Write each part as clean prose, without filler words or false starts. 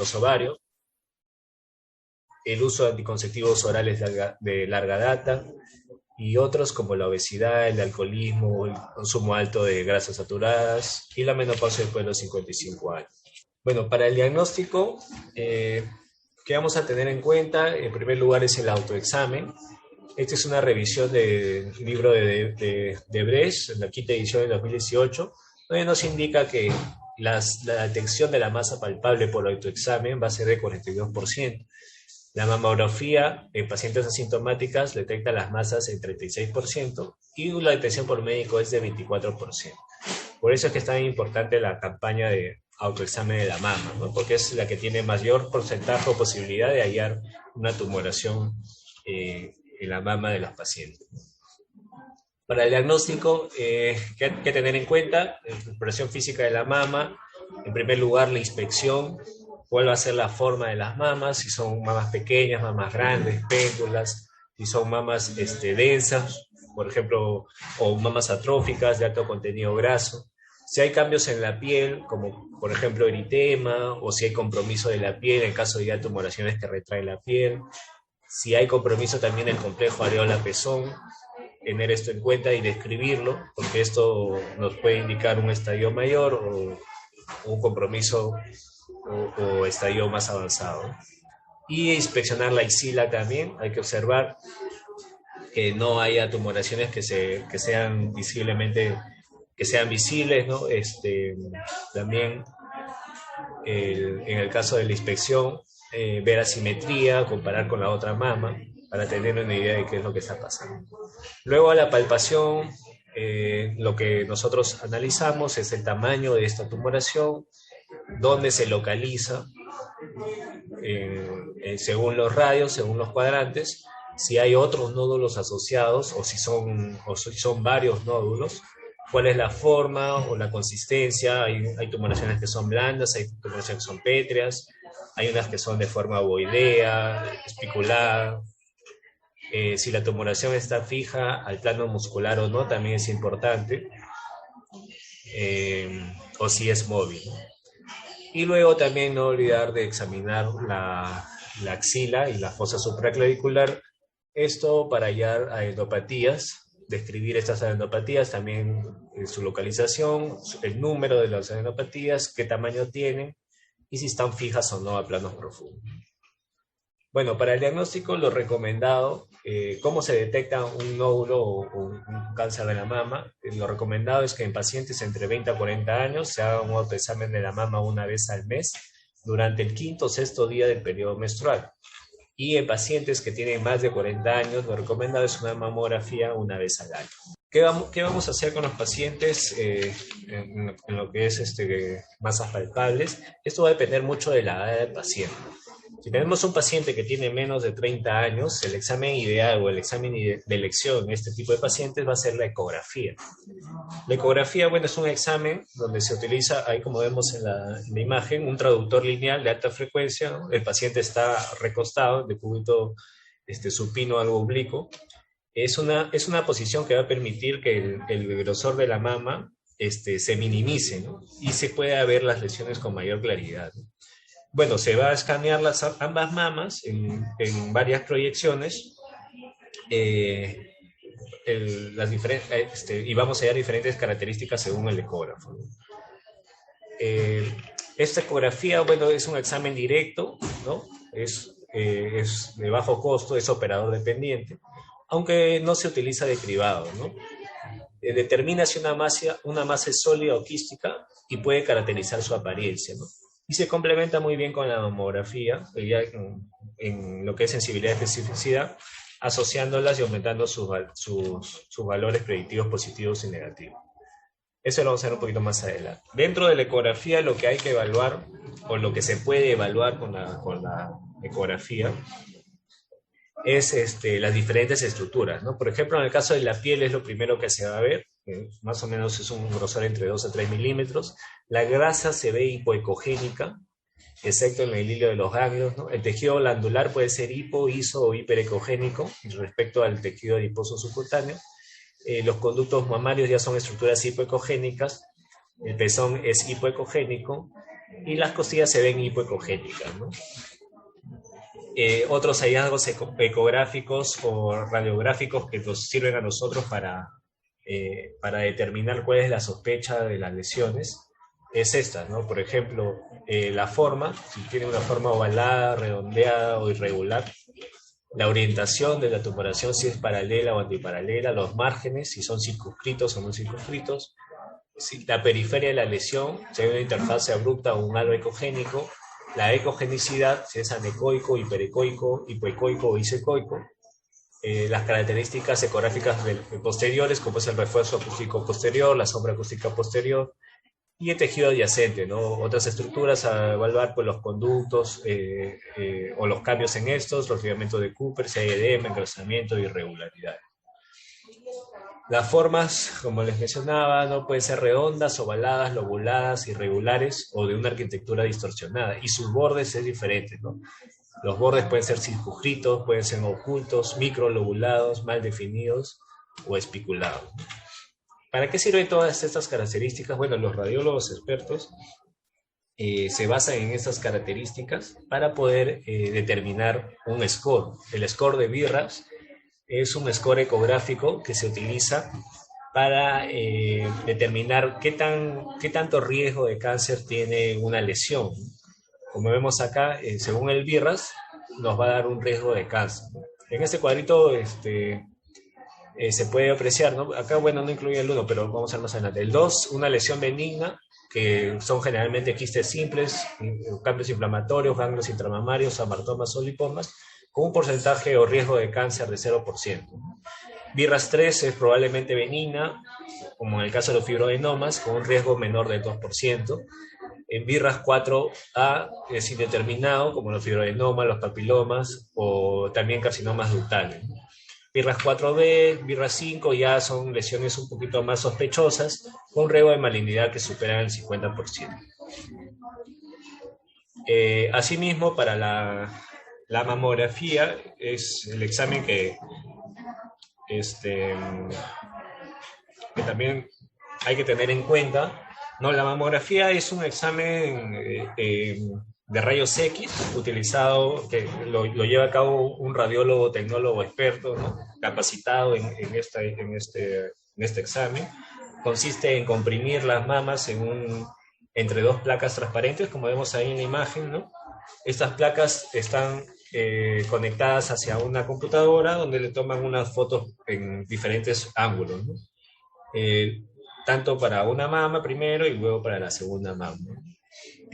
los ovarios, el uso de anticonceptivos orales de larga data, y otros como la obesidad, el alcoholismo, el consumo alto de grasas saturadas y la menopausia después de los 55 años. Bueno, para el diagnóstico, ¿qué vamos a tener en cuenta? En primer lugar es el autoexamen. Esta es una revisión del libro de Brecht, en la quinta edición de 2018, donde nos indica que la detección de la masa palpable por autoexamen va a ser de 42%. La mamografía en pacientes asintomáticas detecta las masas en 36% y la detección por médico es de 24%. Por eso es que es tan importante la campaña de autoexamen de la mama, ¿no? Porque es la que tiene mayor porcentaje o posibilidad de hallar una tumoración en la mama de los pacientes. Para el diagnóstico, ¿qué hay que tener en cuenta? La exploración física de la mama, en primer lugar la inspección, cuál va a ser la forma de las mamas, si son mamas pequeñas, mamas grandes, péndulas, si son mamas densas, por ejemplo, o mamas atróficas de alto contenido graso. Si hay cambios en la piel, como por ejemplo eritema, o si hay compromiso de la piel en caso de tumoraciones que retraen la piel. Si hay compromiso también del complejo areola-pezón, tener esto en cuenta y describirlo, porque esto nos puede indicar un estadio mayor o un compromiso o estadio más avanzado. Y inspeccionar la axila también, hay que observar que no haya tumoraciones que sean visibles, ¿no? También en el caso de la inspección, ver asimetría, comparar con la otra mama, para tener una idea de qué es lo que está pasando. Luego a la palpación, lo que nosotros analizamos es el tamaño de esta tumoración, dónde se localiza, según los radios, según los cuadrantes, si hay otros nódulos asociados o si son varios nódulos, cuál es la forma o la consistencia. Hay tumoraciones que son blandas, hay tumoraciones que son pétreas, hay unas que son de forma ovoidea, espiculada. Si la tumoración está fija al plano muscular o no, también es importante, o si es móvil. Y luego también no olvidar de examinar la axila y la fosa supraclavicular, esto para hallar adenopatías, describir estas adenopatías, también su localización, el número de las adenopatías, qué tamaño tienen y si están fijas o no a planos profundos. Bueno, para el diagnóstico lo recomendado, ¿cómo se detecta un nódulo o un cáncer de la mama? Lo recomendado es que en pacientes entre 20 a 40 años se haga un autoexamen de la mama una vez al mes durante el quinto o sexto día del periodo menstrual. Y en pacientes que tienen más de 40 años, lo recomendado es una mamografía una vez al año. ¿Qué vamos a hacer con los pacientes en lo que es masas palpables? Esto va a depender mucho de la edad del paciente. Si tenemos un paciente que tiene menos de 30 años, el examen ideal o el examen de elección en este tipo de pacientes va a ser la ecografía. La ecografía, bueno, es un examen donde se utiliza, ahí como vemos en la imagen, un traductor lineal de alta frecuencia, ¿no? El paciente está recostado, de cúbito supino algo oblicuo. Es una posición que va a permitir que el grosor de la mama se minimice, ¿no? Y se pueda ver las lesiones con mayor claridad, ¿no? Bueno, se va a escanear ambas mamas en varias proyecciones y vamos a hallar diferentes características según el ecógrafo, ¿no? Esta ecografía, bueno, es un examen directo, ¿no? Es de bajo costo, es operador dependiente, aunque no se utiliza de cribado, ¿no? Determina si una masa es sólida o quística y puede caracterizar su apariencia, ¿no? Y se complementa muy bien con la mamografía, ya en lo que es sensibilidad y especificidad, asociándolas y aumentando sus valores predictivos positivos y negativos. Eso lo vamos a ver un poquito más adelante. Dentro de la ecografía, lo que hay que evaluar, o lo que se puede evaluar con la ecografía, es las diferentes estructuras, ¿no? Por ejemplo, en el caso de la piel es lo primero que se va a ver, más o menos es un grosor entre 2 a 3 milímetros. La grasa se ve hipoecogénica, excepto en el hilo de los ganglios, ¿no? El tejido glandular puede ser hipo, iso o hiperecogénico respecto al tejido adiposo subcutáneo. Los conductos mamarios ya son estructuras hipoecogénicas, el pezón es hipoecogénico, y las costillas se ven hipoecogénicas, ¿no? Otros hallazgos ecográficos o radiográficos que nos sirven a nosotros para determinar cuál es la sospecha de las lesiones es esta, ¿no? Por ejemplo, la forma, si tiene una forma ovalada, redondeada o irregular, la orientación de la tumoración, si es paralela o antiparalela, los márgenes, si son circunscritos o no circunscritos, si la periferia de la lesión, si hay una interfase abrupta o un halo ecogénico, la ecogenicidad, si es anecoico, hiperecoico, hipoecoico o isecoico, las características ecográficas posteriores, como es el refuerzo acústico posterior, la sombra acústica posterior, y el tejido adyacente, ¿no? Otras estructuras a evaluar, pues los conductos o los cambios en estos, los ligamentos de Cooper, si hay edema, engrosamiento y irregularidad. Las formas, como les mencionaba, no pueden ser redondas, ovaladas, lobuladas, irregulares o de una arquitectura distorsionada. Y sus bordes es diferente, ¿no? Los bordes pueden ser circunscritos, pueden ser ocultos, microlobulados, mal definidos o espiculados. ¿Para qué sirven todas estas características? Bueno, los radiólogos expertos se basan en estas características para poder determinar un score. El score de BIRAPS es un score ecográfico que se utiliza para determinar qué tanto riesgo de cáncer tiene una lesión. Como vemos acá, según el BIRAPS, nos va a dar un riesgo de cáncer. En este cuadrito se puede apreciar, ¿no? Acá, bueno, no incluye el 1, pero vamos a ver más adelante. El 2, una lesión benigna, que son generalmente quistes simples, cambios inflamatorios, ganglios intramamarios, amartomas o lipomas, con un porcentaje o riesgo de cáncer de 0%. BIRAPS 3 es probablemente benigna, como en el caso de los fibroadenomas, con un riesgo menor del 2%. En BIRAPS 4A es indeterminado, como los fibroadenomas, los papilomas o también carcinomas ductales. BIRAPS 4B, BIRAPS 5 ya son lesiones un poquito más sospechosas, con riesgo de malignidad que superan el 50%. Asimismo, para la mamografía es el examen que también hay que tener en cuenta, ¿no? La mamografía es un examen de rayos X utilizado, que lo lleva a cabo un radiólogo tecnólogo experto, ¿no? Capacitado en este examen. Consiste en comprimir las mamas entre dos placas transparentes, como vemos ahí en la imagen, ¿no? Estas placas están conectadas hacia una computadora donde le toman unas fotos en diferentes ángulos, ¿no? Tanto para una mama primero y luego para la segunda mama.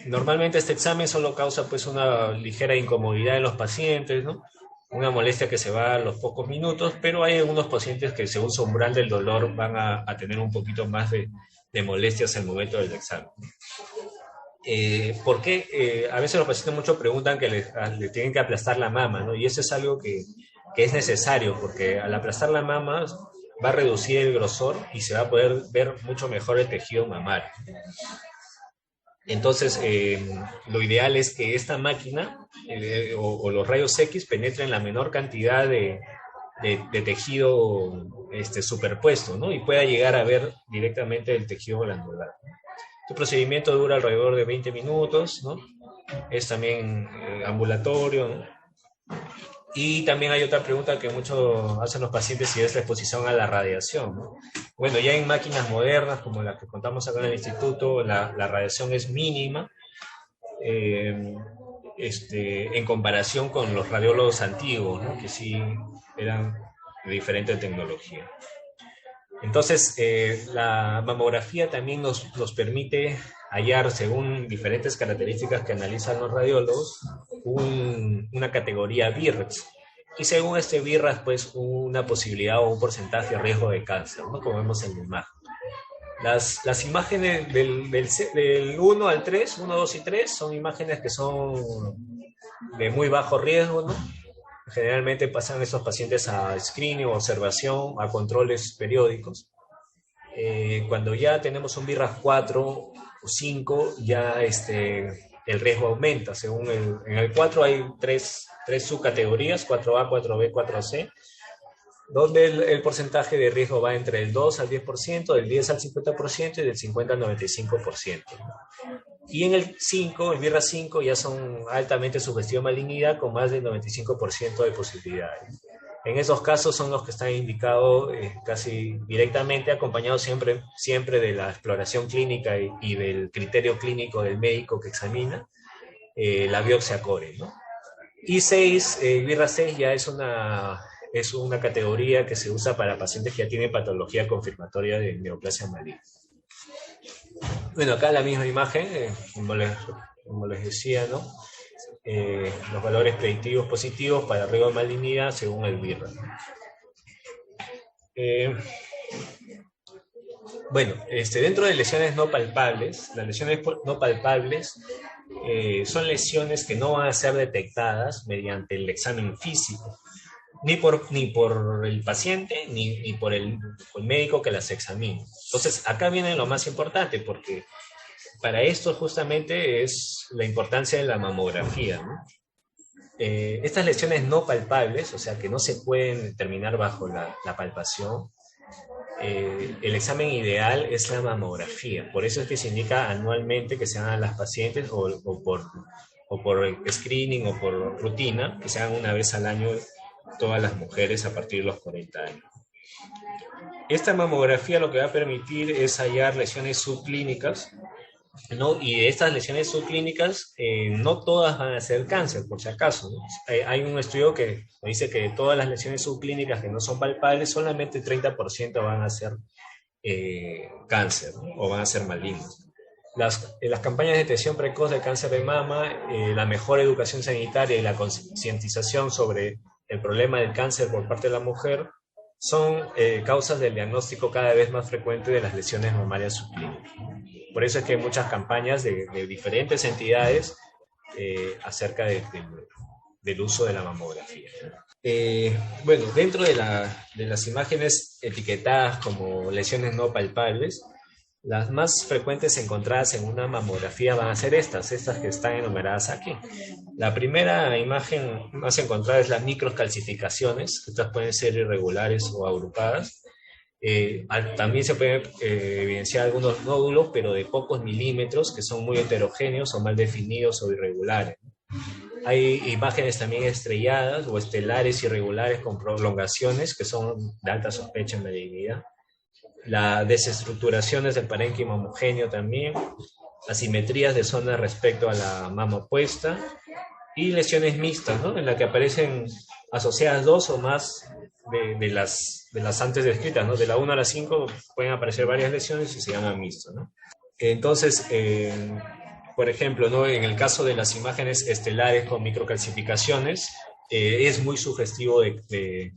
Normalmente este examen solo causa pues una ligera incomodidad en los pacientes, ¿no? Una molestia que se va a los pocos minutos, pero hay algunos pacientes que según su umbral del dolor van a tener un poquito más de molestias al momento del examen. ¿Por qué? A veces los pacientes mucho preguntan que le tienen que aplastar la mama, ¿no? Y eso es algo que es necesario, porque al aplastar la mama va a reducir el grosor y se va a poder ver mucho mejor el tejido mamario. Entonces, lo ideal es que esta máquina o los rayos X penetren la menor cantidad de tejido superpuesto, ¿no? Y pueda llegar a ver directamente el tejido glandular. Este procedimiento dura alrededor de 20 minutos, ¿no? Es también ambulatorio, ¿no? Y también hay otra pregunta que muchos hacen los pacientes, si es la exposición a la radiación, ¿no? Bueno, ya en máquinas modernas, como las que contamos acá en el instituto, la radiación es mínima en comparación con los radiólogos antiguos, ¿no? Que sí eran de diferente tecnología. Entonces, la mamografía también nos permite hallar, según diferentes características que analizan los radiólogos, una categoría BIRAPS. Y según este BIRAPS, pues una posibilidad o un porcentaje de riesgo de cáncer, ¿no? Como vemos en la imagen. Las imágenes del 1 al 3, 1, 2 y 3, son imágenes que son de muy bajo riesgo, ¿no? Generalmente pasan estos pacientes a screening o observación, a controles periódicos. Cuando ya tenemos un BIRAPS 4 o 5, ya el riesgo aumenta. En el 4 hay tres subcategorías, 4A, 4B, 4C. donde el porcentaje de riesgo va entre el 2 al 10%, del 10 al 50% y del 50 al 95%. Y en el 5, el BIRRA 5, ya son altamente sugestiva malignidad con más del 95% de posibilidades. En esos casos son los que están indicados casi directamente, acompañados siempre de la exploración clínica y del criterio clínico del médico que examina la biopsia core, ¿no? Y 6, BIRRA 6 ya es una categoría que se usa para pacientes que ya tienen patología confirmatoria de neoplasia maligna. Bueno, acá la misma imagen, como les decía, ¿no? Los valores predictivos positivos para riesgo de malignidad según el BIRRA. Bueno, dentro de lesiones no palpables, las lesiones no palpables son lesiones que no van a ser detectadas mediante el examen físico, ni por el paciente, ni por el médico que las examine. Entonces, acá viene lo más importante, porque para esto justamente es la importancia de la mamografía, ¿no? Estas lesiones no palpables, o sea, que no se pueden determinar bajo la palpación, el examen ideal es la mamografía. Por eso es que se indica anualmente que se hagan las pacientes o por screening o por rutina, que se hagan una vez al año todas las mujeres a partir de los 40 años. Esta mamografía lo que va a permitir es hallar lesiones subclínicas, ¿no? Y de estas lesiones subclínicas, no todas van a ser cáncer, por si acaso, ¿no? Hay un estudio que dice que de todas las lesiones subclínicas que no son palpables, solamente 30% van a ser cáncer, ¿no? O van a ser malignos. Las campañas de detección precoz de cáncer de mama, la mejor educación sanitaria y la concientización sobre el problema del cáncer por parte de la mujer son causas del diagnóstico cada vez más frecuente de las lesiones mamarias subclínicas. Por eso es que hay muchas campañas de diferentes entidades acerca del uso de la mamografía. Bueno, dentro de las imágenes etiquetadas como lesiones no palpables, las más frecuentes encontradas en una mamografía van a ser estas que están enumeradas aquí. La primera imagen más encontrada es las microcalcificaciones. Estas pueden ser irregulares o agrupadas. También se pueden evidenciar algunos nódulos, pero de pocos milímetros, que son muy heterogéneos o mal definidos o irregulares. Hay imágenes también estrelladas o estelares irregulares con prolongaciones, que son de alta sospecha en malignidad. Las desestructuraciones del parénquima homogéneo también, asimetrías de zona respecto a la mama opuesta y lesiones mixtas, ¿no? En las que aparecen asociadas dos o más de las antes descritas, ¿no? De la 1 a la 5 pueden aparecer varias lesiones y se llaman mixtas, ¿no? Entonces, por ejemplo, ¿no? En el caso de las imágenes estelares con microcalcificaciones, es muy sugestivo de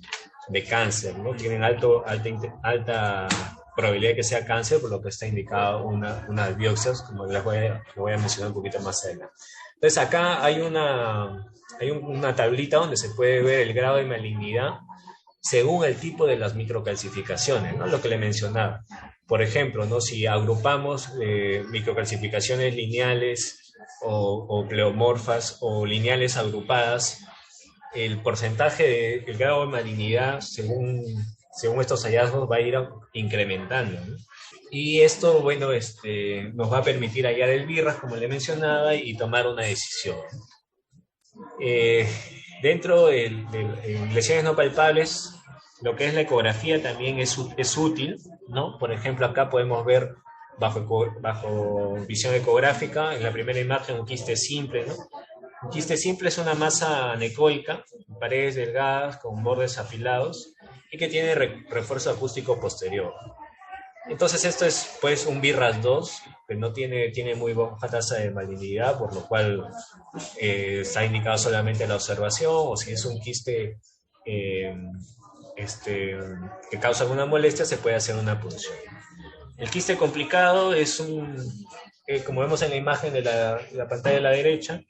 cáncer, ¿no? Tienen alta probabilidad de que sea cáncer, por lo que está indicado unas biopsias, como les voy a mencionar un poquito más adelante. Entonces acá hay una tablita donde se puede ver el grado de malignidad según el tipo de las microcalcificaciones, ¿no? Lo que le mencionaba. Por ejemplo, ¿no? Si agrupamos microcalcificaciones lineales o pleomorfas o lineales agrupadas, el porcentaje del grado de malignidad según estos hallazgos va a ir incrementando, ¿no? Y esto, bueno, nos va a permitir hallar el BIRRAS, como le mencionaba, y tomar una decisión. Dentro de lesiones no palpables, lo que es la ecografía también es útil, ¿no? Por ejemplo, acá podemos ver bajo visión ecográfica, en la primera imagen, un quiste simple, ¿no? Un quiste simple es una masa anecoica, paredes delgadas con bordes afilados y que tiene refuerzo acústico posterior. Entonces esto es pues un BIRRAS 2, que no tiene muy baja tasa de malignidad, por lo cual está indicado solamente la observación, o si es un quiste que causa alguna molestia, se puede hacer una punción. El quiste complicado es como vemos en la imagen de la pantalla de la derecha,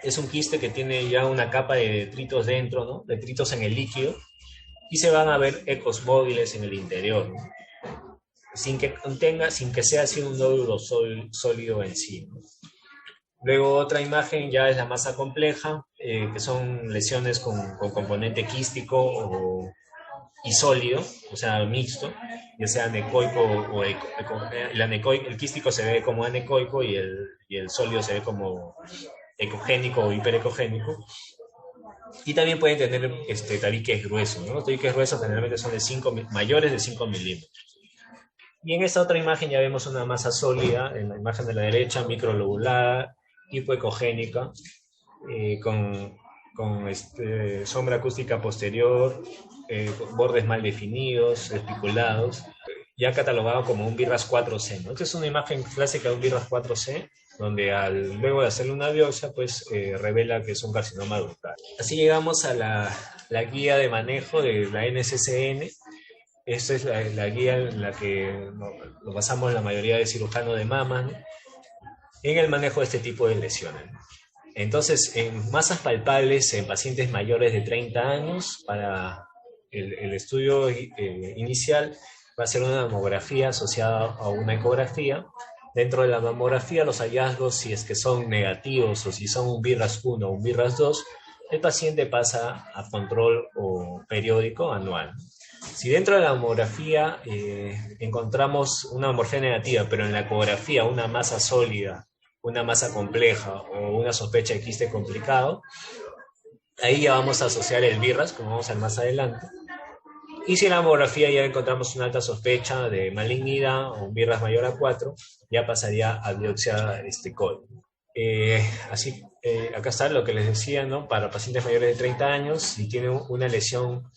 es un quiste que tiene ya una capa de detritos dentro, ¿no? Detritos en el líquido, y se van a ver ecos móviles en el interior, ¿no? sin que sea así un nódulo sólido en sí, ¿no? Luego otra imagen ya es la masa compleja, que son lesiones con componente quístico y sólido, o sea, mixto, ya sea anecoico o el quístico se ve como anecoico y el sólido se ve como ecogénico o hiperecogénico. Y también pueden tener tabiques gruesos, ¿no? Los tabiques gruesos generalmente son mayores de 5 milímetros. Y en esta otra imagen ya vemos una masa sólida, en la imagen de la derecha, microlobulada, hipoecogénica, con sombra acústica posterior, bordes mal definidos, espiculados, ya catalogado como un BIRAS 4C, ¿no? Esta es una imagen clásica de un BIRAS 4C, donde luego de hacerle una biopsia, pues revela que es un carcinoma ductal. Así llegamos a la guía de manejo de la NCCN. Esta es la guía en la que nos basamos la mayoría de cirujanos de mama, ¿no?, en el manejo de este tipo de lesiones. Entonces, en masas palpables en pacientes mayores de 30 años, para el estudio inicial va a ser una mamografía asociada a una ecografía. Dentro de la mamografía, los hallazgos, si es que son negativos o si son un BIRAS 1 o un BIRAS 2, el paciente pasa a control periódico anual. Si dentro de la mamografía encontramos una mamografía negativa, pero en la ecografía una masa sólida, una masa compleja o una sospecha de quiste complicado, ahí ya vamos a asociar el BIRAS, como vamos a ver más adelante. Y si en la mamografía ya encontramos una alta sospecha de malignidad o un BIRAS mayor a 4, ya pasaría a biopsia COL. Acá está lo que les decía, ¿no? Para pacientes mayores de 30 años, si tienen una lesión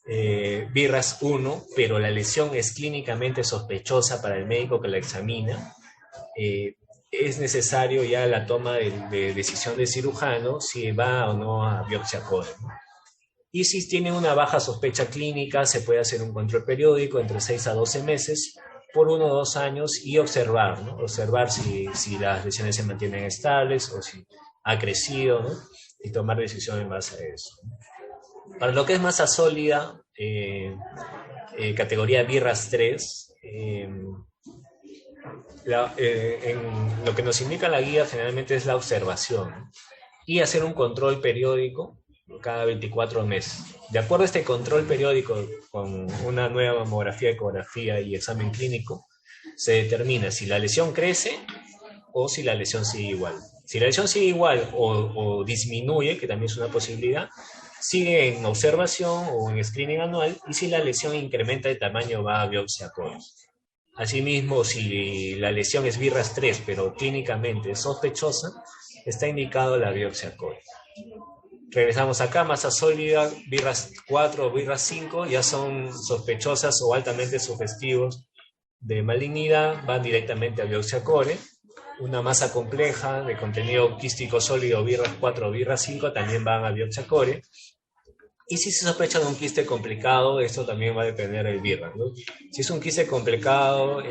BIRAS 1, pero la lesión es clínicamente sospechosa para el médico que la examina, es necesario ya la toma de decisión del cirujano si va o no a biopsia COL, ¿no? Y si tiene una baja sospecha clínica, se puede hacer un control periódico entre 6 a 12 meses por 1 o 2 años y observar, ¿no? Observar si las lesiones se mantienen estables o si ha crecido, ¿no? Y tomar decisión en base a eso. Para lo que es masa sólida, categoría BIRAS 3, lo que nos indica la guía generalmente es la observación, ¿no?, y hacer un control periódico cada 24 meses. De acuerdo a este control periódico con una nueva mamografía, ecografía y examen clínico, se determina si la lesión crece o si la lesión sigue igual. Si la lesión sigue igual o disminuye, que también es una posibilidad, sigue en observación o en screening anual, y si la lesión incrementa de tamaño va a biopsia COL. Asimismo, si la lesión es BIRAS 3 pero clínicamente es sospechosa, está indicado la biopsia COL. Regresamos acá, masa sólida, BIRAS 4 o BIRAS 5 ya son sospechosas o altamente sugestivos de malignidad, van directamente a biopsia core. Una masa compleja de contenido quístico sólido, BIRAS 4 o BIRAS 5, también van a biopsia core. Y si se sospecha de un quiste complicado, esto también va a depender del BIRAS, ¿no? Si es un quiste complicado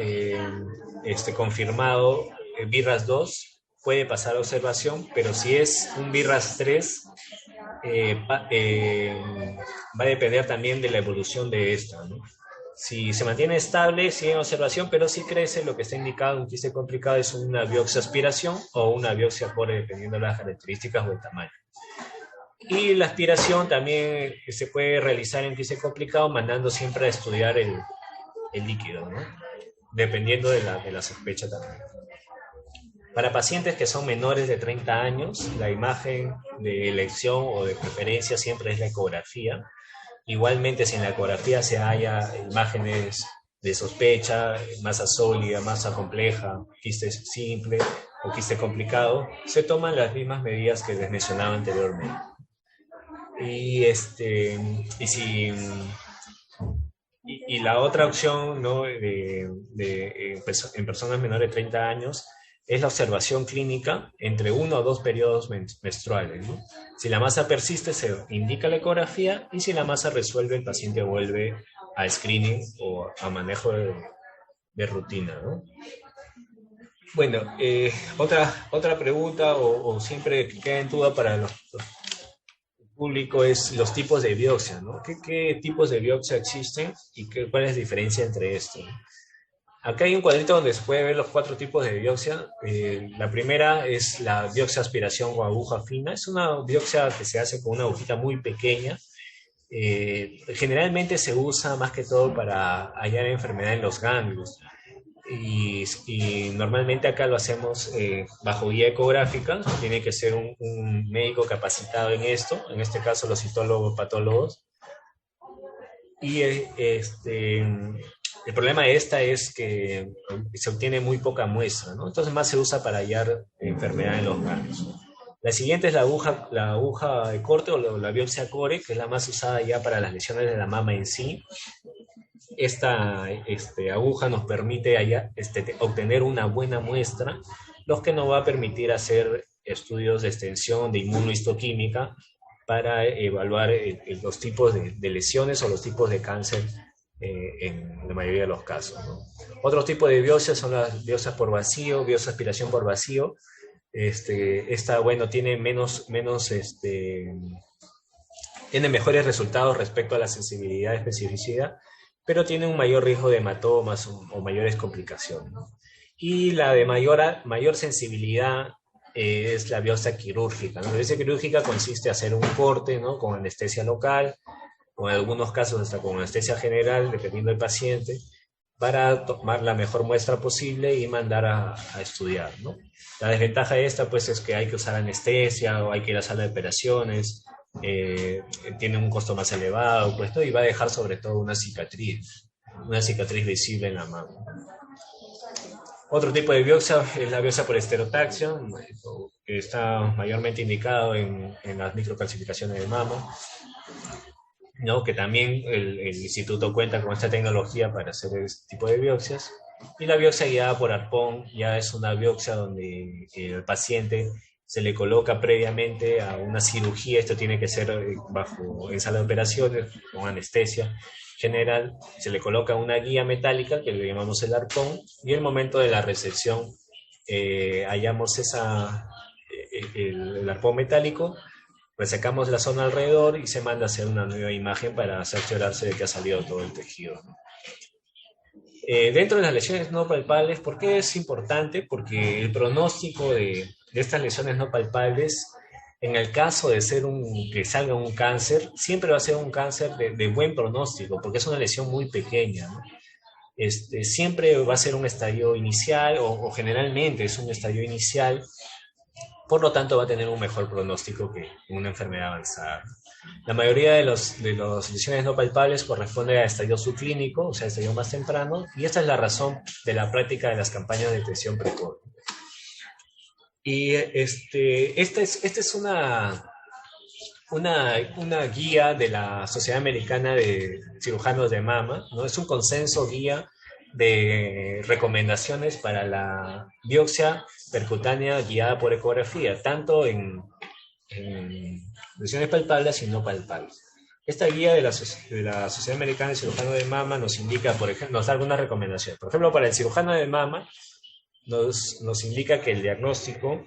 confirmado, BIRAS 2, puede pasar a observación, pero si es un BIRAS 3, va a depender también de la evolución de esta, ¿no? Si se mantiene estable, sigue en observación, pero si crece, lo que está indicado, un quiste complicado, es una biopsia aspiración o una biopsia core, dependiendo de las características o el tamaño. Y la aspiración también se puede realizar en quiste complicado, mandando siempre a estudiar el líquido, ¿no?, dependiendo de la sospecha también. Para pacientes que son menores de 30 años, la imagen de elección o de preferencia siempre es la ecografía. Igualmente, si en la ecografía se halla imágenes de sospecha, masa sólida, masa compleja, quiste simple o quiste complicado, se toman las mismas medidas que les mencionaba anteriormente. Y la otra opción, ¿no?, en personas menores de 30 años, es la observación clínica entre 1 o 2 periodos menstruales, ¿no? Si la masa persiste, se indica la ecografía, y si la masa resuelve, el paciente vuelve a screening o a manejo de rutina, ¿no? Bueno, otra pregunta o siempre que queda en duda para el público es los tipos de biopsia, ¿no? ¿Qué tipos de biopsia existen y cuál es la diferencia entre estos? Acá hay un cuadrito donde se puede ver los 4 tipos de biopsia. La primera es la biopsia aspiración o aguja fina. Es una biopsia que se hace con una agujita muy pequeña Generalmente se usa más que todo para hallar enfermedad en los ganglios. Y normalmente acá lo hacemos bajo guía ecográfica. Tiene que ser un médico capacitado en esto, en este caso los citólogos patólogos. Y el problema de esta es que se obtiene muy poca muestra, ¿no? Entonces más se usa para hallar enfermedad en los ganglios. La siguiente es la aguja de corte o la biopsia core, que es la más usada ya para las lesiones de la mama en sí. Esta aguja nos permite obtener una buena muestra, lo que nos va a permitir hacer estudios de extensión de inmunohistoquímica para evaluar los tipos de lesiones o los tipos de cáncer en la mayoría de los casos, ¿no? Otro tipo de biopsias son las biopsias por vacío, biopsia aspiración por vacío. Esta, bueno, tiene tiene mejores resultados respecto a la sensibilidad y especificidad, pero tiene un mayor riesgo de hematomas o mayores complicaciones, ¿no? Y la de mayor sensibilidad es la biopsia quirúrgica, ¿no? La biopsia quirúrgica consiste en hacer un corte, ¿no?, con anestesia local, o en algunos casos hasta con anestesia general, dependiendo del paciente, para tomar la mejor muestra posible y mandar a estudiar, ¿no? La desventaja de esta, pues, es que hay que usar anestesia o hay que ir a la sala de operaciones, tiene un costo más elevado, pues, ¿no? Y va a dejar sobre todo una cicatriz visible en la mano. Otro tipo de biopsia es la biopsia por esterotaxia, que está mayormente indicado en las microcalcificaciones de mama, ¿no? Que también el instituto cuenta con esta tecnología para hacer este tipo de biopsias. Y la biopsia guiada por arpón ya es una biopsia donde el paciente se le coloca previamente a una cirugía. Esto tiene que ser en sala de operaciones, con anestesia general. Se le coloca una guía metálica que le llamamos el arpón, y en el momento de la resección hallamos el arpón metálico, resecamos la zona alrededor y se manda a hacer una nueva imagen para cerciorarse de que ha salido todo el tejido, ¿no? Dentro de las lesiones no palpables, ¿por qué es importante? Porque el pronóstico de estas lesiones no palpables, en el caso de que salga un cáncer, siempre va a ser un cáncer de buen pronóstico, porque es una lesión muy pequeña, ¿no? Siempre va a ser un estadio inicial, o generalmente es un estadio inicial, por lo tanto va a tener un mejor pronóstico que una enfermedad avanzada. La mayoría de las lesiones no palpables corresponde a estadio subclínico, o sea, estadio más temprano, y esta es la razón de la práctica de las campañas de detección precoz. Y esta es una guía de la Sociedad Americana de Cirujanos de Mama, ¿no? Es un consenso guía de recomendaciones para la biopsia percutánea guiada por ecografía, tanto en lesiones palpables y no palpables. Esta guía de la Sociedad Americana de Cirujano de Mama nos indica, por ejemplo, nos da algunas recomendaciones. Por ejemplo, para el cirujano de mama, nos indica que el diagnóstico,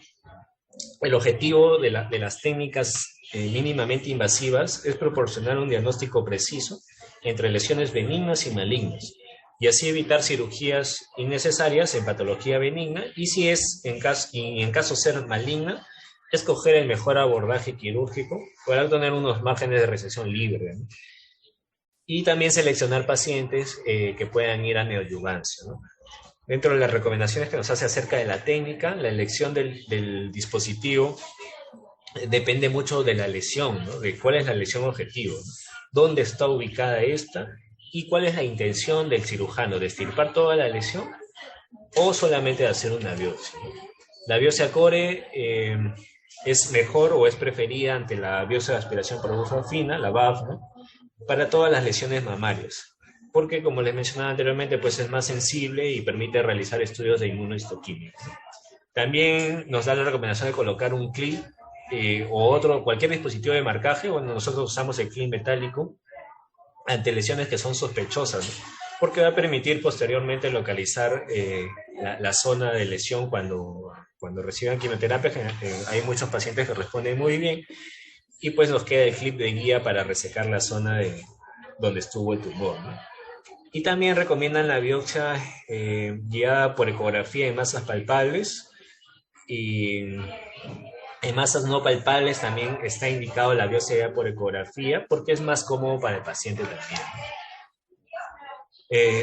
el objetivo de las técnicas mínimamente invasivas es proporcionar un diagnóstico preciso entre lesiones benignas y malignas, y así evitar cirugías innecesarias en patología benigna, y si es en caso ser maligna, escoger el mejor abordaje quirúrgico para obtener unos márgenes de resección libre, ¿no? Y también seleccionar pacientes que puedan ir a neoadyuvancia, ¿no? Dentro de las recomendaciones que nos hace acerca de la técnica, la elección del dispositivo depende mucho de la lesión, ¿no? De cuál es la lesión objetivo, ¿no? Dónde está ubicada esta y cuál es la intención del cirujano, de extirpar toda la lesión o solamente de hacer una biopsia, ¿no? La biopsia core es mejor o es preferida ante la biopsia de aspiración por aguja fina, la BAF, ¿no?, para todas las lesiones mamarias, porque como les mencionaba anteriormente, pues es más sensible y permite realizar estudios de inmunohistoquímica. También nos da la recomendación de colocar un clip cualquier dispositivo de marcaje. Bueno, nosotros usamos el clip metálico ante lesiones que son sospechosas, ¿no?, porque va a permitir posteriormente localizar la zona de lesión cuando reciban quimioterapia. Hay muchos pacientes que responden muy bien, y pues nos queda el clip de guía para resecar la zona donde estuvo el tumor, ¿no? Y también recomiendan la biopsia guiada por ecografía en masas palpables, y En masas no palpables también está indicado la biopsia por ecografía porque es más cómodo para el paciente también.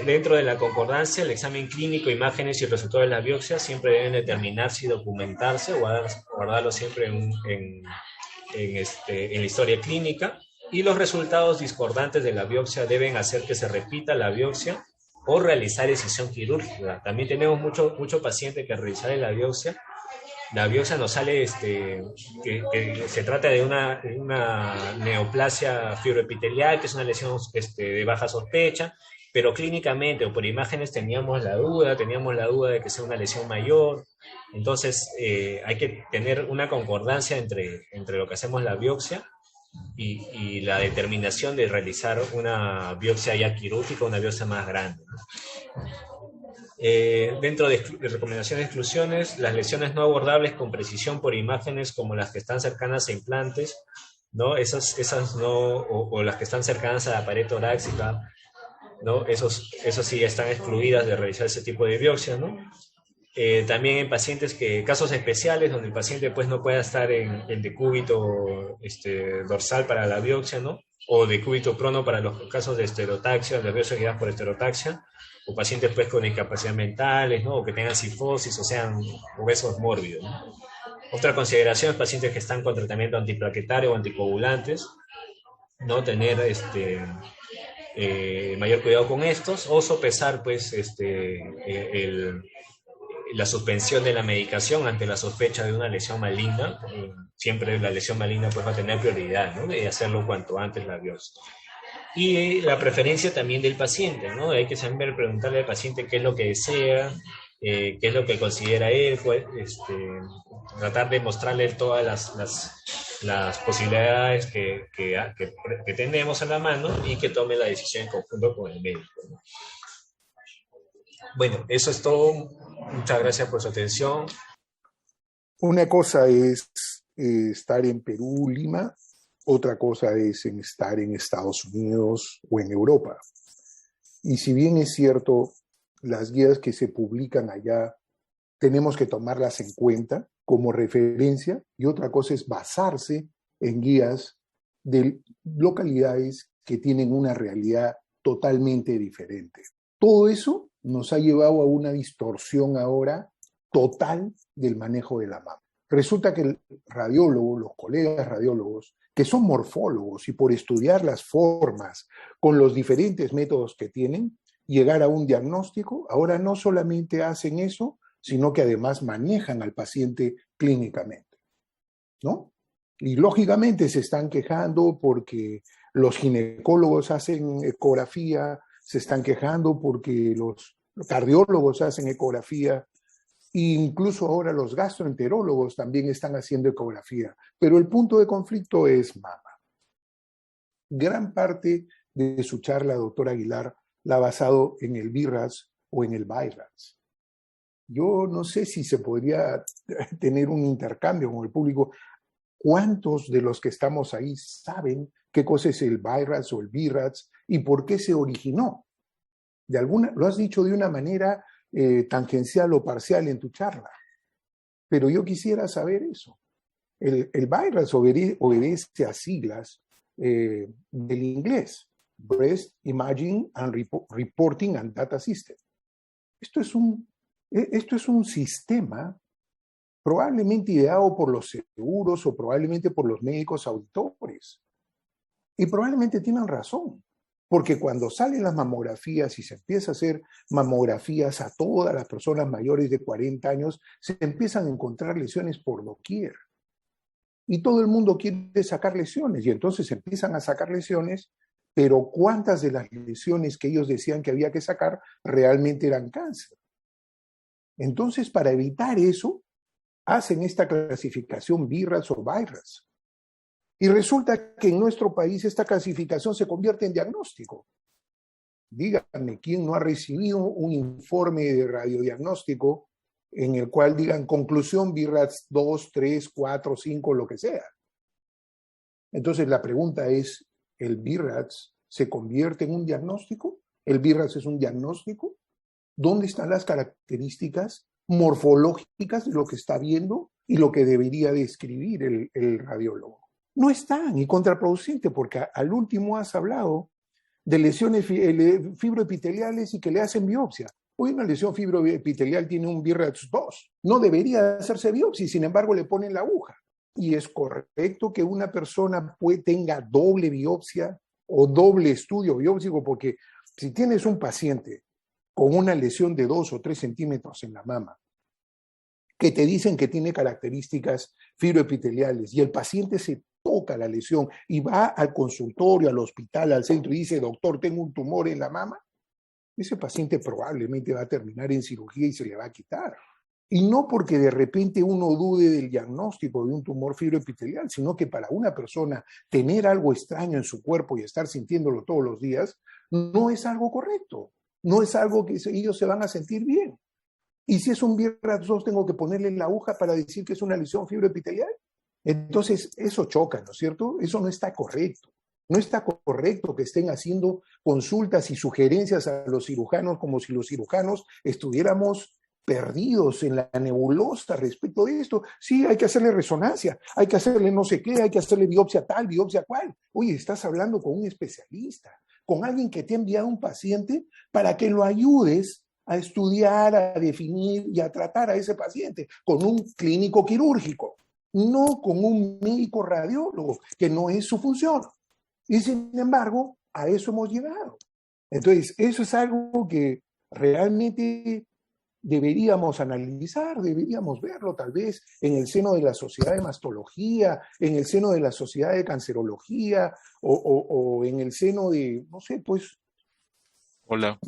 Dentro de la concordancia, el examen clínico, imágenes y resultados de la biopsia siempre deben determinarse y documentarse, guardarlo siempre en la historia clínica, y los resultados discordantes de la biopsia deben hacer que se repita la biopsia o realizar excisión quirúrgica. También tenemos mucho paciente que al realizar la biopsia nos sale que se trata de una neoplasia fibroepitelial, que es una lesión de baja sospecha, pero clínicamente o por imágenes teníamos la duda de que sea una lesión mayor. Entonces hay que tener una concordancia entre lo que hacemos la biopsia y la determinación de realizar una biopsia ya quirúrgica, una biopsia más grande. Dentro de recomendaciones de exclusiones, las lesiones no abordables con precisión por imágenes como las que están cercanas a implantes, ¿no? Esas no, o las que están cercanas a la pared torácica, ¿no? Esos sí están excluidas de realizar ese tipo de biopsia, ¿no? También en pacientes casos especiales donde el paciente pues no pueda estar en decúbito dorsal para la biopsia, ¿no? O decúbito prono para los casos de esterotaxia, de biopsias guiadas por esterotaxia, o pacientes pues con discapacidad mentales, ¿no? O que tengan cifosis o sean obesos mórbidos, ¿no? Otra consideración es pacientes que están con tratamiento antiplaquetario o anticoagulantes, no tener mayor cuidado con estos, o sopesar pues la suspensión de la medicación ante la sospecha de una lesión maligna. Siempre la lesión maligna pues va a tener prioridad, ¿no? De hacerlo cuanto antes la biopsia. Y la preferencia también del paciente, ¿no? Hay que saber preguntarle al paciente qué es lo que desea, qué es lo que considera él, pues, tratar de mostrarle todas las posibilidades que tenemos a la mano y que tome la decisión en conjunto con el médico, ¿no? Bueno, eso es todo. Muchas gracias por su atención. Una cosa es estar en Perú, Lima, otra cosa es estar en Estados Unidos o en Europa. Y si bien es cierto, las guías que se publican allá tenemos que tomarlas en cuenta como referencia, y otra cosa es basarse en guías de localidades que tienen una realidad totalmente diferente. Todo eso nos ha llevado a una distorsión ahora total del manejo de la mama. Resulta que el radiólogo, los colegas radiólogos, que son morfólogos y por estudiar las formas con los diferentes métodos que tienen, llegar a un diagnóstico, ahora no solamente hacen eso, sino que además manejan al paciente clínicamente, ¿no? Y lógicamente se están quejando porque los ginecólogos hacen ecografía, se están quejando porque los cardiólogos hacen ecografía, e incluso ahora los gastroenterólogos también están haciendo ecografía. Pero el punto de conflicto es mama. Gran parte de su charla, doctor Aguilar, la ha basado en el BI-RADS o en el BI-RADS. Yo no sé si se podría tener un intercambio con el público. ¿Cuántos de los que estamos ahí saben qué cosa es el BI-RADS o el BI-RADS y por qué se originó? Lo has dicho de una manera tangencial o parcial en tu charla, pero yo quisiera saber eso. El BI-RADS obedece a siglas del inglés, Breast Imaging and Reporting and Data System. Esto es un sistema probablemente ideado por los seguros o probablemente por los médicos auditores. Y probablemente tienen razón, porque cuando salen las mamografías y se empieza a hacer mamografías a todas las personas mayores de 40 años, se empiezan a encontrar lesiones por doquier. Y todo el mundo quiere sacar lesiones, y entonces empiezan a sacar lesiones, pero ¿cuántas de las lesiones que ellos decían que había que sacar realmente eran cáncer? Entonces, para evitar eso, hacen esta clasificación BI-RADS o BI-RADS. Y resulta que en nuestro país esta clasificación se convierte en diagnóstico. Díganme, ¿quién no ha recibido un informe de radiodiagnóstico en el cual digan conclusión BI-RADS 2, 3, 4, 5, lo que sea? Entonces la pregunta es, ¿el BI-RADS se convierte en un diagnóstico? ¿El BI-RADS es un diagnóstico? ¿Dónde están las características morfológicas de lo que está viendo y lo que debería describir el radiólogo. No están, y contraproducente, porque al último has hablado de lesiones fibroepiteliales y que le hacen biopsia. Hoy una lesión fibroepitelial tiene un BRAF 2. No debería hacerse biopsia, sin embargo le ponen la aguja. Y es correcto que una persona tenga doble biopsia o doble estudio biópsico, porque si tienes un paciente con una lesión de 2 o 3 centímetros en la mama, que te dicen que tiene características fibroepiteliales y el paciente se toca la lesión y va al consultorio, al hospital, al centro y dice, doctor, tengo un tumor en la mama, ese paciente probablemente va a terminar en cirugía y se le va a quitar. Y no porque de repente uno dude del diagnóstico de un tumor fibroepitelial, sino que para una persona tener algo extraño en su cuerpo y estar sintiéndolo todos los días, no es algo correcto, no es algo que ellos se van a sentir bien. Y si es un BRAF 2, tengo que ponerle la aguja para decir que es una lesión fibroepitelial. Entonces, eso choca, ¿no es cierto? Eso no está correcto. No está correcto que estén haciendo consultas y sugerencias a los cirujanos como si los cirujanos estuviéramos perdidos en la nebulosa respecto de esto. Sí, hay que hacerle resonancia, hay que hacerle no sé qué, hay que hacerle biopsia tal, biopsia cual. Oye, estás hablando con un especialista, con alguien que te ha enviado un paciente para que lo ayudes a estudiar, a definir y a tratar a ese paciente con un clínico quirúrgico, no con un médico radiólogo, que no es su función. Y sin embargo, a eso hemos llegado. Entonces, eso es algo que realmente deberíamos analizar, deberíamos verlo tal vez en el seno de la sociedad de mastología, en el seno de la sociedad de cancerología o en el seno de, no sé, pues, Hola.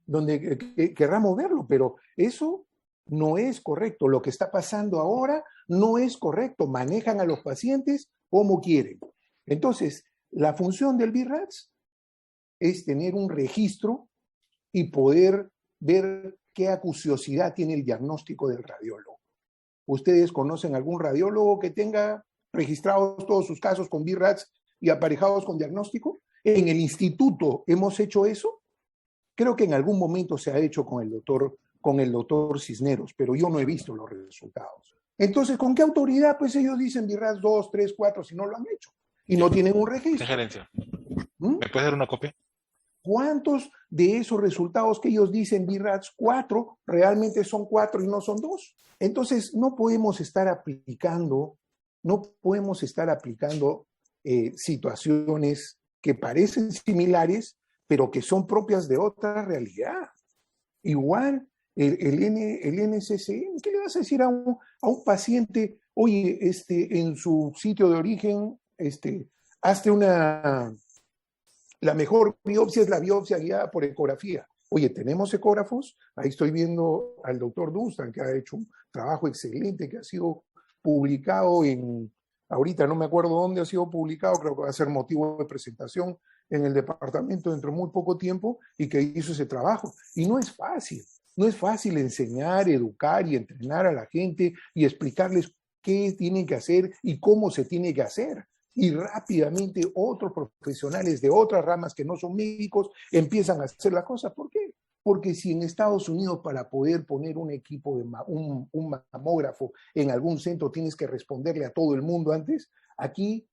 donde querramos verlo, pero eso no es correcto. Lo que está pasando ahora no es correcto. Manejan a los pacientes como quieren. Entonces, la función del BRAF es tener un registro y poder ver qué acuciosidad tiene el diagnóstico del radiólogo. ¿Ustedes conocen algún radiólogo que tenga registrados todos sus casos con BRAF y aparejados con diagnóstico? ¿En el instituto hemos hecho eso? Creo que en algún momento se ha hecho con el doctor Cisneros, pero yo no he visto los resultados. Entonces, ¿con qué autoridad? Pues ellos dicen BRAF 2, 3, 4, si no lo han hecho. Y no tienen un registro. Gerencia. ¿Me puedes dar una copia? ¿Cuántos de esos resultados que ellos dicen BRAF 4 realmente son 4 y no son 2? Entonces, no podemos estar aplicando situaciones que parecen similares, pero que son propias de otra realidad. Igual, el NCCN, ¿qué le vas a decir a un paciente? Oye, en su sitio de origen, hazte la mejor biopsia es la biopsia guiada por ecografía. Oye, ¿tenemos ecógrafos? Ahí estoy viendo al doctor Dunstan, que ha hecho un trabajo excelente, que ha sido publicado ahorita no me acuerdo dónde ha sido publicado, creo que va a ser motivo de presentación en el departamento dentro de muy poco tiempo, y que hizo ese trabajo. Y no es fácil enseñar, educar y entrenar a la gente y explicarles qué tienen que hacer y cómo se tiene que hacer. Y rápidamente otros profesionales de otras ramas que no son médicos empiezan a hacer la cosa. ¿Por qué? Porque si en Estados Unidos para poder poner un equipo, un mamógrafo en algún centro tienes que responderle a todo el mundo antes, aquí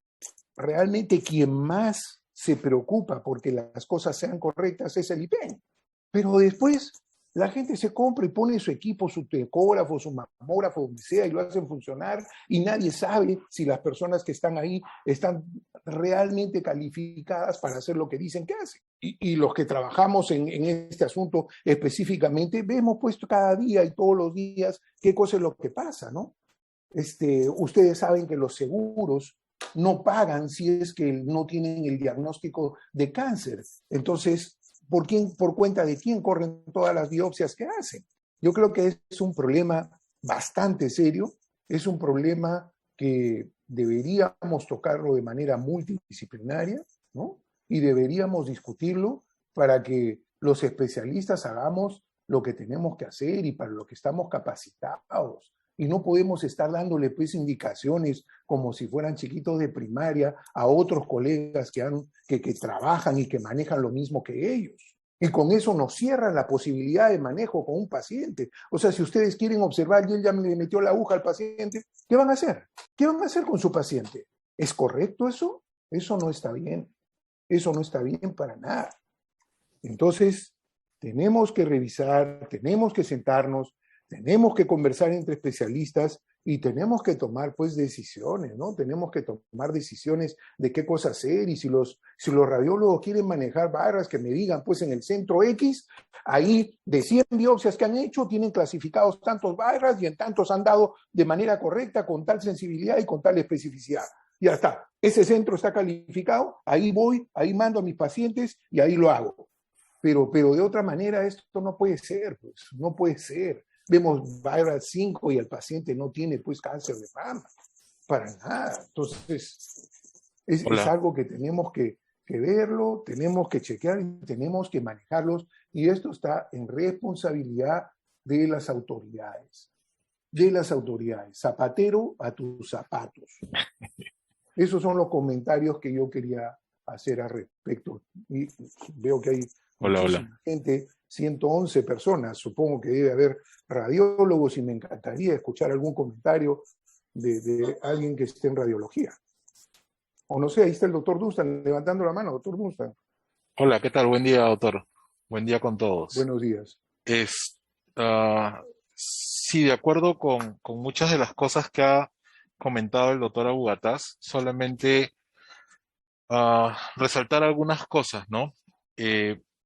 realmente quien más se preocupa porque las cosas sean correctas es el IPEN. Pero después la gente se compra y pone su equipo, su ecógrafo, su mamógrafo, donde sea, y lo hacen funcionar, y nadie sabe si las personas que están ahí están realmente calificadas para hacer lo que dicen que hacen. Y los que trabajamos en este asunto específicamente, vemos pues cada día y todos los días qué cosa es lo que pasa, ¿no? Ustedes saben que los seguros no pagan si es que no tienen el diagnóstico de cáncer. Entonces, ¿por cuenta de quién corren todas las biopsias que hacen? Yo creo que es un problema bastante serio, es un problema que deberíamos tocarlo de manera multidisciplinaria, ¿no? Y deberíamos discutirlo para que los especialistas hagamos lo que tenemos que hacer y para lo que estamos capacitados. Y no podemos estar dándole pues indicaciones como si fueran chiquitos de primaria a otros colegas que trabajan y que manejan lo mismo que ellos. Y con eso nos cierran la posibilidad de manejo con un paciente. O sea, si ustedes quieren observar y él ya le metió la aguja al paciente, ¿qué van a hacer? ¿Qué van a hacer con su paciente? ¿Es correcto eso? Eso no está bien. Eso no está bien para nada. Entonces, tenemos que revisar, tenemos que sentarnos, tenemos que conversar entre especialistas y tenemos que tomar pues decisiones, ¿no? Tenemos que tomar decisiones de qué cosa hacer y si los radiólogos quieren manejar barras, que me digan pues en el centro X, ahí de 100 biopsias que han hecho tienen clasificados tantos barras y en tantos han dado de manera correcta con tal sensibilidad y con tal especificidad. Ya está, ese centro está calificado, ahí voy, ahí mando a mis pacientes y ahí lo hago. Pero de otra manera esto no puede ser, pues, no puede ser. Vemos Viral 5 y el paciente no tiene pues cáncer de mama, para nada. Entonces, es Hola, algo que tenemos que verlo, tenemos que chequear y tenemos que manejarlos y esto está en responsabilidad de las autoridades. De las autoridades. Zapatero a tus zapatos. Esos son los comentarios que yo quería hacer al respecto. Y veo que hay hola, muchísima gente, 111 personas, supongo que debe haber radiólogos y me encantaría escuchar algún comentario de alguien que esté en radiología. O no sé, ahí está el doctor Dunstan levantando la mano. Doctor Dunstan, hola, ¿qué tal? Buen día, doctor. Buen día con todos. buenos días. Es, sí, de acuerdo con muchas de las cosas que ha comentado el doctor Abugataz, solamente resaltar algunas cosas, ¿no?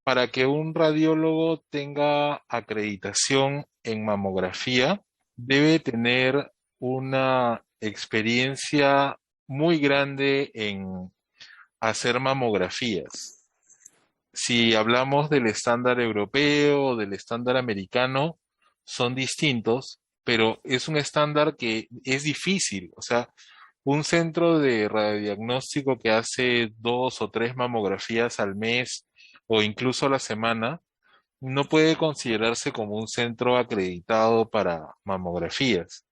Para que un radiólogo tenga acreditación en mamografía, debe tener una experiencia muy grande en hacer mamografías. Si hablamos del estándar europeo o del estándar americano, son distintos, pero es un estándar que es difícil. O sea, un centro de radiodiagnóstico que hace 2 o 3 mamografías al mes o incluso a la semana, no puede considerarse como un centro acreditado para mamografías.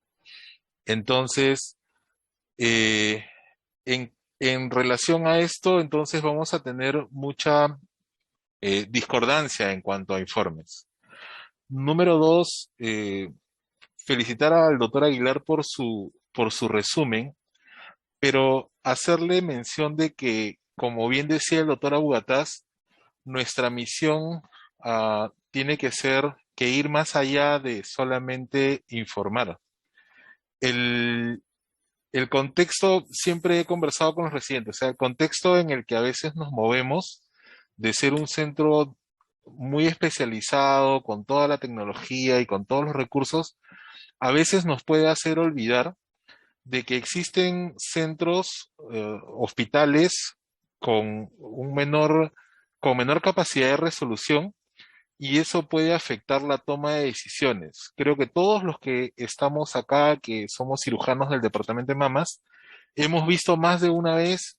Entonces, eh, en relación a esto, entonces vamos a tener mucha discordancia en cuanto a informes. Número dos, felicitar al doctor Aguilar por su resumen, pero hacerle mención de que, como bien decía el doctor Abugataz, nuestra misión tiene que ser que ir más allá de solamente informar. El, el contexto, siempre he conversado con los residentes, o sea, el contexto en el que a veces nos movemos, de ser un centro muy especializado, con toda la tecnología y con todos los recursos, a veces nos puede hacer olvidar de que existen centros, hospitales con menor capacidad de resolución y eso puede afectar la toma de decisiones. Creo que todos los que estamos acá, que somos cirujanos del departamento de mamas, hemos visto más de una vez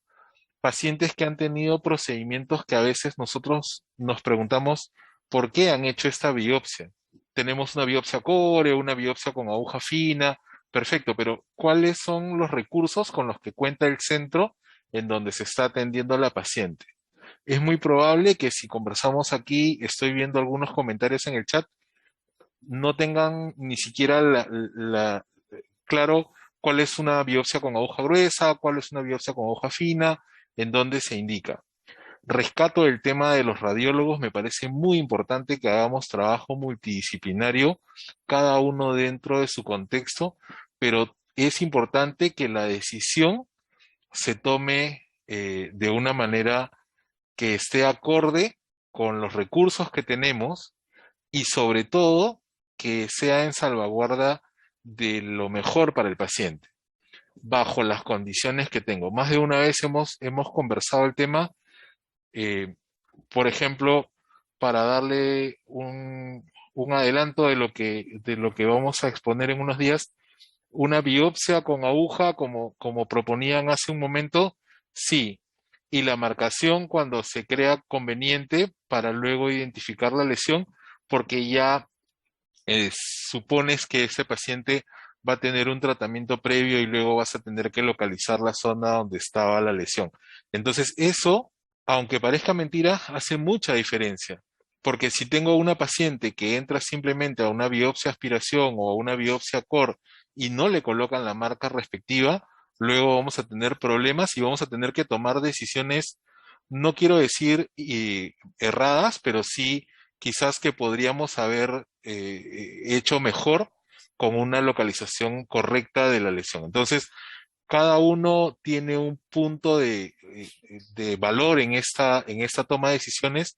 pacientes que han tenido procedimientos que a veces nosotros nos preguntamos por qué han hecho esta biopsia. Tenemos una biopsia core, una biopsia con aguja fina, perfecto, pero ¿cuáles son los recursos con los que cuenta el centro en donde se está atendiendo a la paciente? Es muy probable que si conversamos aquí, estoy viendo algunos comentarios en el chat, no tengan ni siquiera claro cuál es una biopsia con aguja gruesa, cuál es una biopsia con aguja fina, en dónde se indica. Rescato el tema de los radiólogos, me parece muy importante que hagamos trabajo multidisciplinario, cada uno dentro de su contexto, pero es importante que la decisión se tome de una manera que esté acorde con los recursos que tenemos y sobre todo que sea en salvaguarda de lo mejor para el paciente, bajo las condiciones que tengo. Más de una vez hemos conversado el tema, eh, por ejemplo, para darle un adelanto de lo que vamos a exponer en unos días, una biopsia con aguja, como proponían hace un momento, sí. Y la marcación cuando se crea conveniente para luego identificar la lesión, porque ya supones que ese paciente va a tener un tratamiento previo y luego vas a tener que localizar la zona donde estaba la lesión. Entonces, eso, aunque parezca mentira, hace mucha diferencia, Porque si tengo una paciente que entra simplemente a una biopsia aspiración o a una biopsia core y no le colocan la marca respectiva, luego vamos a tener problemas y vamos a tener que tomar decisiones, no quiero decir erradas, pero sí quizás que podríamos haber hecho mejor con una localización correcta de la lesión. Entonces, cada uno tiene un punto de valor en esta toma de decisiones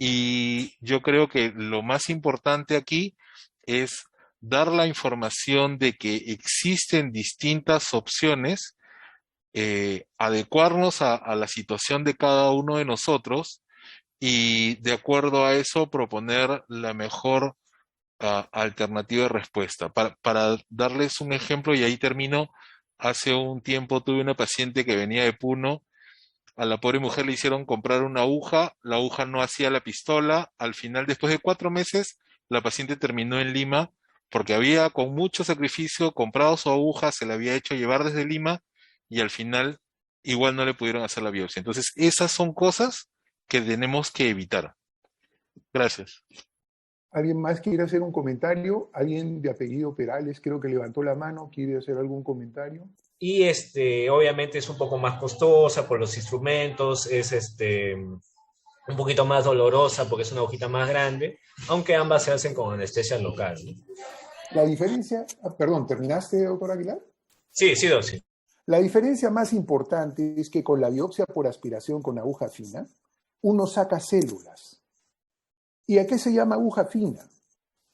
y yo creo que lo más importante aquí es dar la información de que existen distintas opciones, adecuarnos a la situación de cada uno de nosotros y de acuerdo a eso proponer la mejor alternativa de respuesta. Para darles un ejemplo, y ahí termino, hace un tiempo tuve una paciente que venía de Puno. A la pobre mujer le hicieron comprar una aguja, la aguja no hacía la pistola, al final, después de 4 meses, la paciente terminó en Lima porque había con mucho sacrificio comprado su aguja, se la había hecho llevar desde Lima y al final igual no le pudieron hacer la biopsia. Entonces, esas son cosas que tenemos que evitar. Gracias. ¿Alguien más quiere hacer un comentario? ¿Alguien de apellido Perales creo que levantó la mano? ¿Quiere hacer algún comentario? Y obviamente es un poco más costosa por los instrumentos, es un poquito más dolorosa porque es una hojita más grande, aunque ambas se hacen con anestesia local, ¿no? La diferencia, perdón, ¿terminaste, doctor Aguilar? Sí, sí, sí. La diferencia más importante es que con la biopsia por aspiración con aguja fina, uno saca células. ¿Y a qué se llama aguja fina?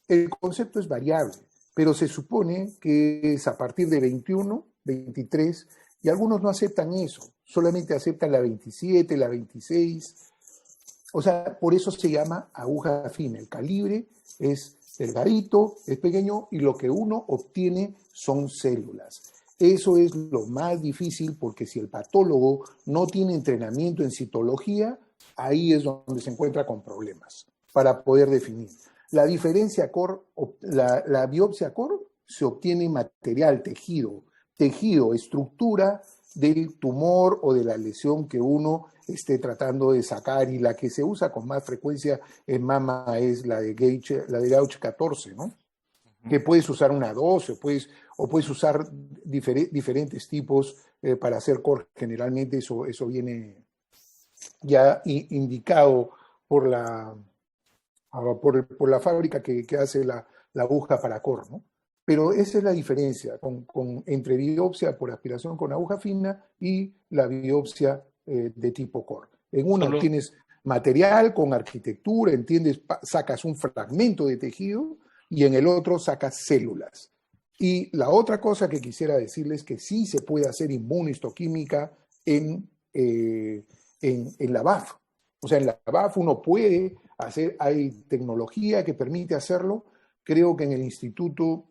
El concepto es variable, pero se supone que es a partir de 21, 23, y algunos no aceptan eso, solamente aceptan la 27, la 26. O sea, por eso se llama aguja fina. El calibre es delgadito, es pequeño, y lo que uno obtiene son células. Eso es lo más difícil porque si el patólogo no tiene entrenamiento en citología, ahí es donde se encuentra con problemas para poder definir. La diferencia core, la biopsia core se obtiene material, tejido, estructura del tumor o de la lesión que uno esté tratando de sacar, y la que se usa con más frecuencia en mama es la de Gauch 14, ¿no? Que puedes usar una 12 o puedes usar diferentes tipos para hacer core. Generalmente eso viene ya indicado por la fábrica que hace la aguja para core, ¿no? Pero esa es la diferencia entre biopsia por aspiración con aguja fina y la biopsia de tipo core. En una tienes material con arquitectura, entiendes, sacas un fragmento de tejido, y en el otro sacas células. Y la otra cosa que quisiera decirles es que sí se puede hacer inmunohistoquímica en la BAF. O sea, en la BAF uno puede hacer, hay tecnología que permite hacerlo. Creo que en el instituto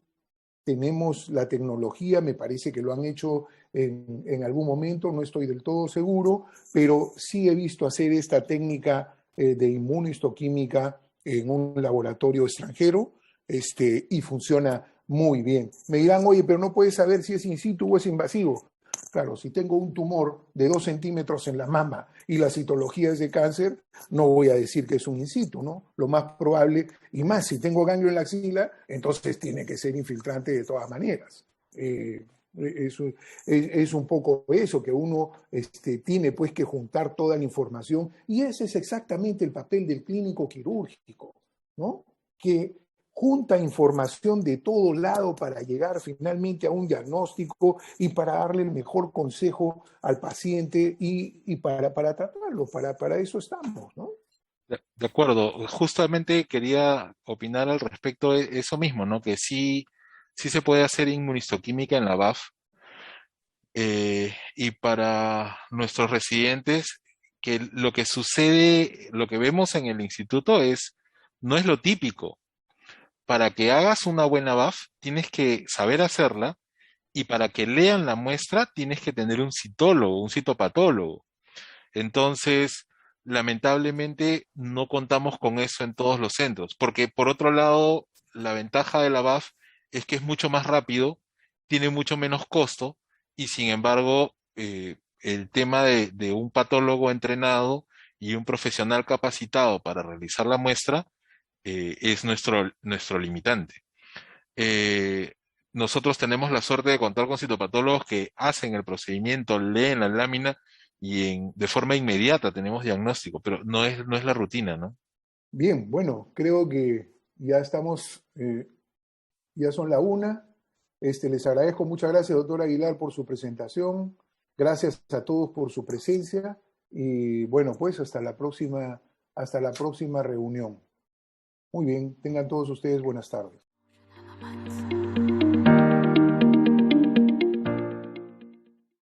tenemos la tecnología, me parece que lo han hecho en algún momento, no estoy del todo seguro, pero sí he visto hacer esta técnica de inmunohistoquímica en un laboratorio extranjero, y funciona muy bien. Me dirán, oye, pero no puedes saber si es in situ o es invasivo. Claro, si tengo un tumor de 2 centímetros en la mama y la citología es de cáncer, no voy a decir que es un in situ, ¿no? Lo más probable, y más si tengo ganglio en la axila, entonces tiene que ser infiltrante de todas maneras. Es un poco eso, que uno tiene pues que juntar toda la información, y ese es exactamente el papel del clínico quirúrgico, ¿no? Que junta información de todo lado para llegar finalmente a un diagnóstico y para darle el mejor consejo al paciente y para tratarlo, para eso estamos, ¿no? De acuerdo, justamente quería opinar al respecto de eso mismo, ¿no? Que sí, sí se puede hacer inmunistoquímica en la BAF, y para nuestros residentes, que lo que sucede, lo que vemos en el instituto no es lo típico. Para que hagas una buena BAF, tienes que saber hacerla, y para que lean la muestra, tienes que tener un citólogo, un citopatólogo. Entonces, lamentablemente, no contamos con eso en todos los centros, porque por otro lado, la ventaja de la BAF es que es mucho más rápido, tiene mucho menos costo, y sin embargo, el tema de un patólogo entrenado y un profesional capacitado para realizar la muestra, es nuestro limitante. Eh, Nosotros tenemos la suerte de contar con citopatólogos que hacen el procedimiento, leen la lámina y de forma inmediata tenemos diagnóstico, pero no es la rutina, ¿no? Bien, bueno, creo que ya estamos, ya son la una. Les agradezco, muchas gracias, doctor Aguilar, por su presentación. Gracias a todos por su presencia. Y bueno, pues hasta la próxima reunión. Muy bien, tengan todos ustedes buenas tardes.